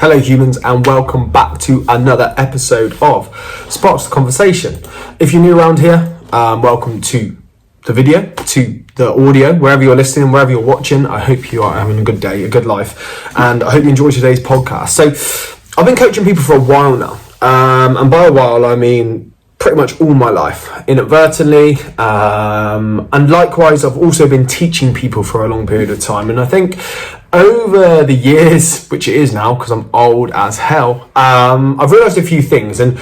Hello humans, and welcome back to another episode of Sparks the Conversation. If you're new around here, welcome to the video, to the audio, wherever you're listening, wherever you're watching. I hope you are having a good day, a good life, and I hope you enjoy today's podcast. So I've been coaching people for a while now, and by a while I mean pretty much all my life, inadvertently, and likewise I've also been teaching people for a long period of time. And I think over the years, which it is now because I'm old as hell, I've realised a few things. And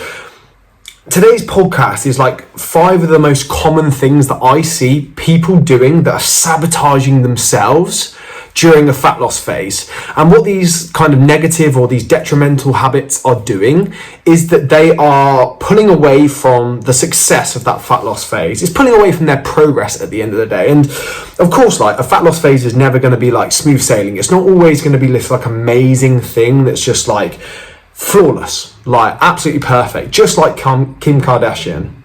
today's podcast is like 5 of the most common things that I see people doing that are sabotaging themselves during a fat loss phase. And what these kind of negative or these detrimental habits are doing is that they are pulling away from the success of that fat loss phase. It's pulling away from their progress at the end of the day. And of course, like, a fat loss phase is never going to be like smooth sailing. It's not always going to be this like amazing thing that's just like flawless, like absolutely perfect, just like Kim Kardashian.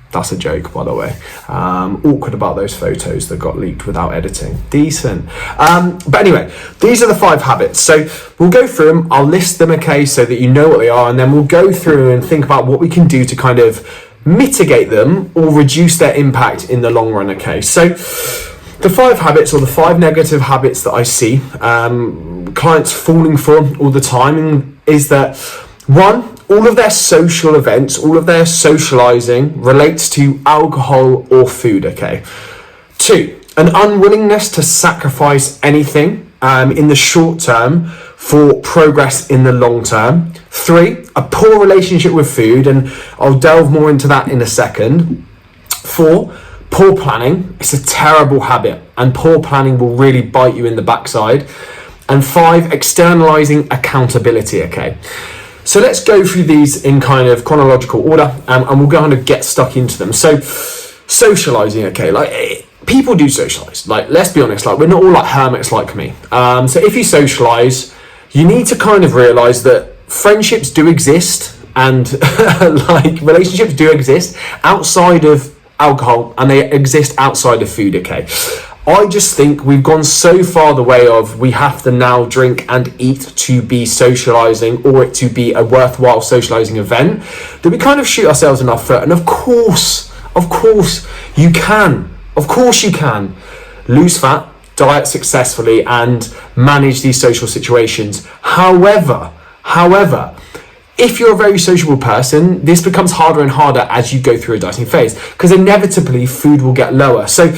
That's a joke, by the way. Awkward about those photos that got leaked without editing. Decent. But anyway, these are the 5 habits. So we'll go through them. I'll list them, okay, so that you know what they are. And then we'll go through and think about what we can do to kind of mitigate them or reduce their impact in the long run, okay? So the 5 habits, or the 5 negative habits that I see clients falling for all the time, is that 1, all of their social events, all of their socializing relates to alcohol or food, okay? 2, an unwillingness to sacrifice anything in the short term for progress in the long term. 3, a poor relationship with food, and I'll delve more into that in a second. 4, poor planning. It's a terrible habit, and poor planning will really bite you in the backside. And 5, externalizing accountability, okay? So let's go through these in kind of chronological order, and we'll kind of get stuck into them. So socializing, okay, like, people do socialize. Like, let's be honest, like, we're not all like hermits like me. So if you socialize, you need to kind of realize that friendships do exist, and like, relationships do exist outside of alcohol, and they exist outside of food, okay? I just think we've gone so far the way of we have to now drink and eat to be socializing, or it to be a worthwhile socializing event, that we kind of shoot ourselves in our foot. And of course you can lose fat, diet successfully, and manage these social situations. However, if you're a very sociable person, this becomes harder and harder as you go through a dieting phase, because inevitably food will get lower. So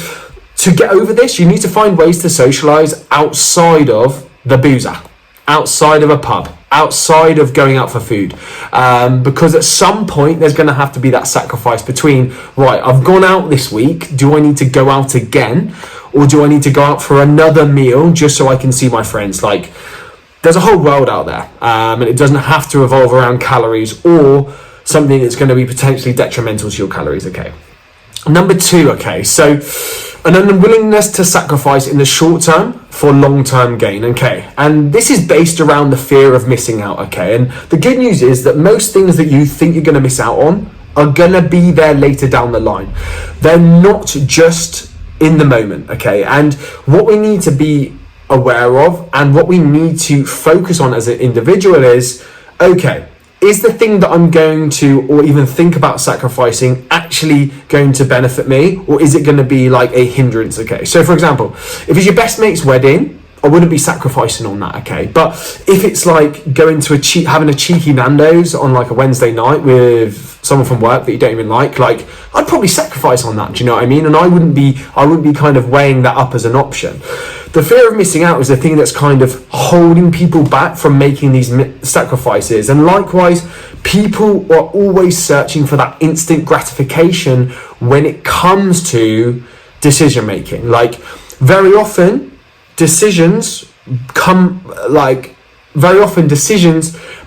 to get over this, you need to find ways to socialize outside of the boozer, outside of a pub, outside of going out for food. Because at some point, there's going to have to be that sacrifice between, right, I've gone out this week, do I need to go out again? Or do I need to go out for another meal just so I can see my friends? Like, there's a whole world out there, and it doesn't have to revolve around calories or something that's going to be potentially detrimental to your calories, okay? Number 2, okay, so an unwillingness to sacrifice in the short term for long-term gain, okay? And this is based around the fear of missing out, okay? And the good news is that most things that you think you're going to miss out on are going to be there later down the line. They're not just in the moment, okay? And what we need to be aware of, and what we need to focus on as an individual is, okay, is the thing that I'm going to, or even think about sacrificing, actually going to benefit me, or is it going to be like a hindrance, okay? So for example, if it's your best mate's wedding, I wouldn't be sacrificing on that, okay? But if it's like going to having a cheeky Nando's on like a Wednesday night with someone from work that you don't even like, I'd probably sacrifice on that, do you know what I mean? And I wouldn't be kind of weighing that up as an option. The fear of missing out is the thing that's kind of holding people back from making these sacrifices. And likewise, people are always searching for that instant gratification when it comes to decision making. Like, very often decisions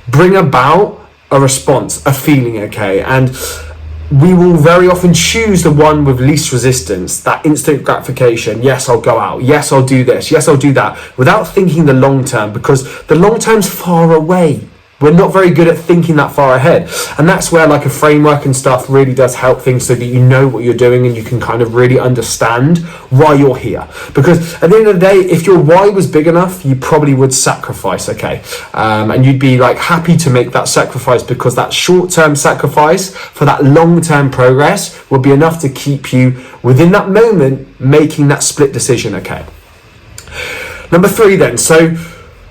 bring about a response, a feeling, okay? And we will very often choose the one with least resistance, that instant gratification. Yes, I'll go out. Yes, I'll do this. Yes, I'll do that, without thinking the long term, because the long term's far away. We're not very good at thinking that far ahead. And that's where like a framework and stuff really does help things, so that you know what you're doing and you can kind of really understand why you're here. Because at the end of the day, if your why was big enough, you probably would sacrifice, okay? And you'd be like happy to make that sacrifice, because that short-term sacrifice for that long-term progress will be enough to keep you within that moment making that split decision, okay? Number 3 then, so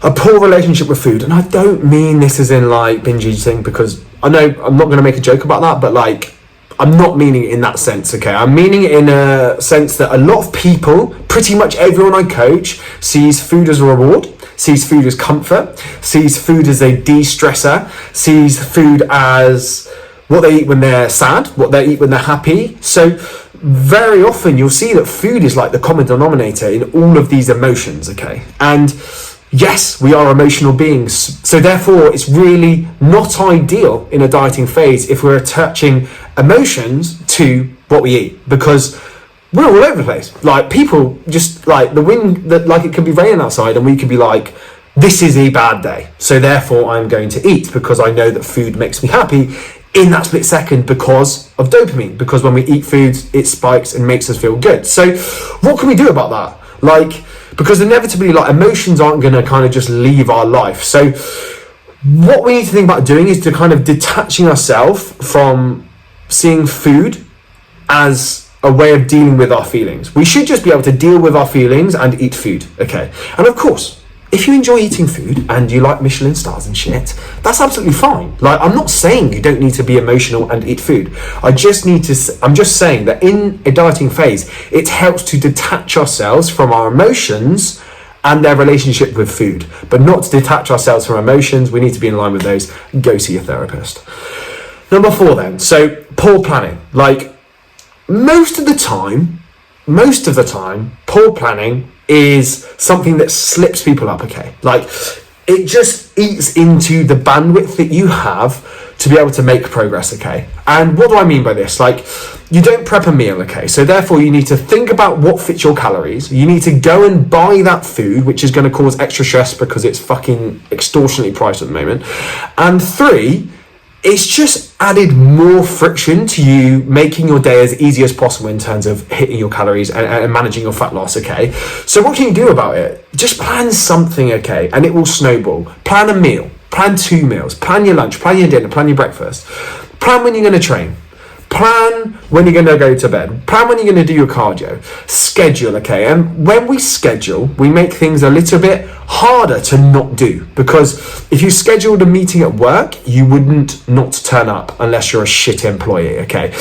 a poor relationship with food. And I don't mean this as in like binge eating, because I know I'm not going to make a joke about that, but like I'm not meaning it in that sense, okay? I'm meaning it in a sense that a lot of people, pretty much everyone I coach, sees food as a reward, sees food as comfort, sees food as a de-stressor, sees food as what they eat when they're sad, what they eat when they're happy. So very often you'll see that food is like the common denominator in all of these emotions, okay? And yes, we are emotional beings, so therefore it's really not ideal in a dieting phase if we're attaching emotions to what we eat, because we're all over the place. Like, people just like the wind, that like it could be raining outside and we could be like, this is a bad day, so therefore I'm going to eat because I know that food makes me happy in that split second because of dopamine, because when we eat foods it spikes and makes us feel good. So what can we do about that? Like, because inevitably, like, emotions aren't going to kind of just leave our life. So what we need to think about doing is to kind of detaching ourselves from seeing food as a way of dealing with our feelings. We should just be able to deal with our feelings and eat food, okay? And of course, if you enjoy eating food and you like Michelin stars and shit, that's absolutely fine. Like, I'm not saying you don't need to be emotional and eat food. I'm just saying that in a dieting phase, it helps to detach ourselves from our emotions and their relationship with food, but not to detach ourselves from emotions. We need to be in line with those. Go see a therapist. Number 4 then, so poor planning. Like, most of the time, poor planning is something that slips people up, okay? Like, it just eats into the bandwidth that you have to be able to make progress, okay? And what do I mean by this? Like, you don't prep a meal, okay? So therefore you need to think about what fits your calories. You need to go and buy that food, which is going to cause extra stress because it's fucking extortionately priced at the moment. And 3, it's just added more friction to you making your day as easy as possible in terms of hitting your calories and managing your fat loss, okay? So what can you do about it? Just plan something, okay? And it will snowball. Plan a meal. Plan 2 meals. Plan your lunch. Plan your dinner. Plan your breakfast. Plan when you're going to train. Plan when you're going to go to bed. Plan when you're going to do your cardio. Schedule, okay? And when we schedule, we make things a little bit harder to not do, because if you scheduled a meeting at work, you wouldn't not turn up unless you're a shit employee, okay?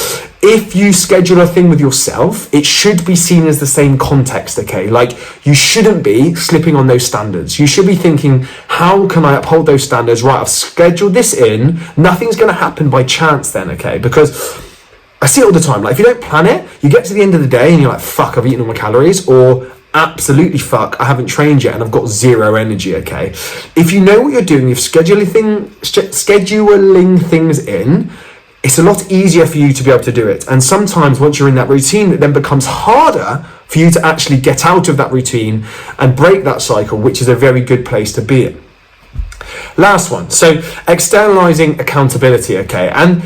If you schedule a thing with yourself, it should be seen as the same context, okay? Like, you shouldn't be slipping on those standards. You should be thinking, how can I uphold those standards? Right, I've scheduled this in. Nothing's going to happen by chance then, okay? Because I see it all the time. Like, if you don't plan it, you get to the end of the day and you're like, fuck, I've eaten all my calories, or absolutely fuck, I haven't trained yet and I've got 0 energy, okay? If you know what you're doing, if scheduling things in, it's a lot easier for you to be able to do it. And sometimes once you're in that routine, it then becomes harder for you to actually get out of that routine and break that cycle, which is a very good place to be in. Last one, so externalizing accountability, okay? And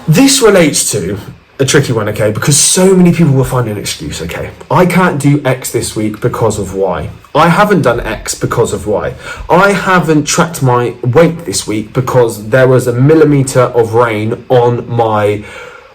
this relates to a tricky one, okay, because so many people will find an excuse, okay? I can't do X this week because of Y. I haven't done X because of Y. I haven't tracked my weight this week because there was a millimetre of rain on my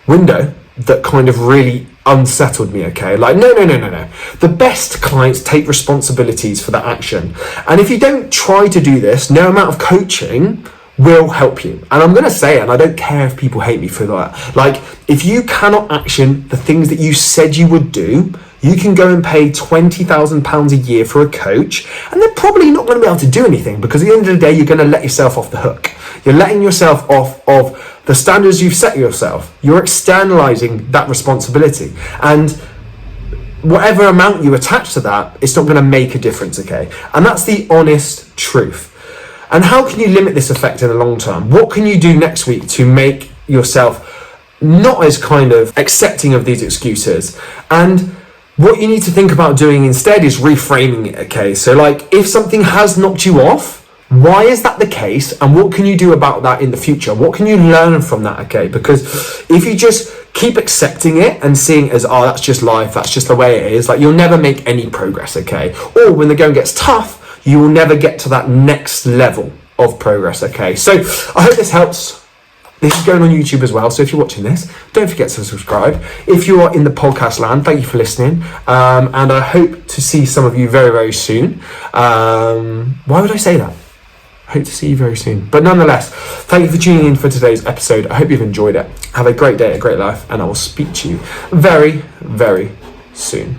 window that kind of really unsettled me, okay? Like, no. The best clients take responsibilities for that action. And if you don't try to do this, no amount of coaching will help you. And I'm going to say it, and I don't care if people hate me for that. Like, if you cannot action the things that you said you would do, you can go and pay £20,000 a year for a coach, and they're probably not going to be able to do anything, because at the end of the day, you're going to let yourself off the hook. You're letting yourself off of the standards you've set yourself. You're externalizing that responsibility. And whatever amount you attach to that, it's not going to make a difference, okay? And that's the honest truth. And how can you limit this effect in the long term? What can you do next week to make yourself not as kind of accepting of these excuses? And what you need to think about doing instead is reframing it, okay? So like, if something has knocked you off, Why is that the case, and what can you do about that in the future? What can you learn from that, okay? Because if you just keep accepting it and seeing it as, oh, that's just life, that's just the way it is, like, you'll never make any progress, okay? Or when the going gets tough, you will never get to that next level of progress, okay? So I hope this helps. This is going on YouTube as well, so if you're watching this, don't forget to subscribe. If you are in the podcast land, thank you for listening, and I hope to see some of you very, very soon. Why would I say that? I hope to see you very soon. But nonetheless, thank you for tuning in for today's episode. I hope you've enjoyed it. Have a great day, a great life, and I will speak to you very, very soon.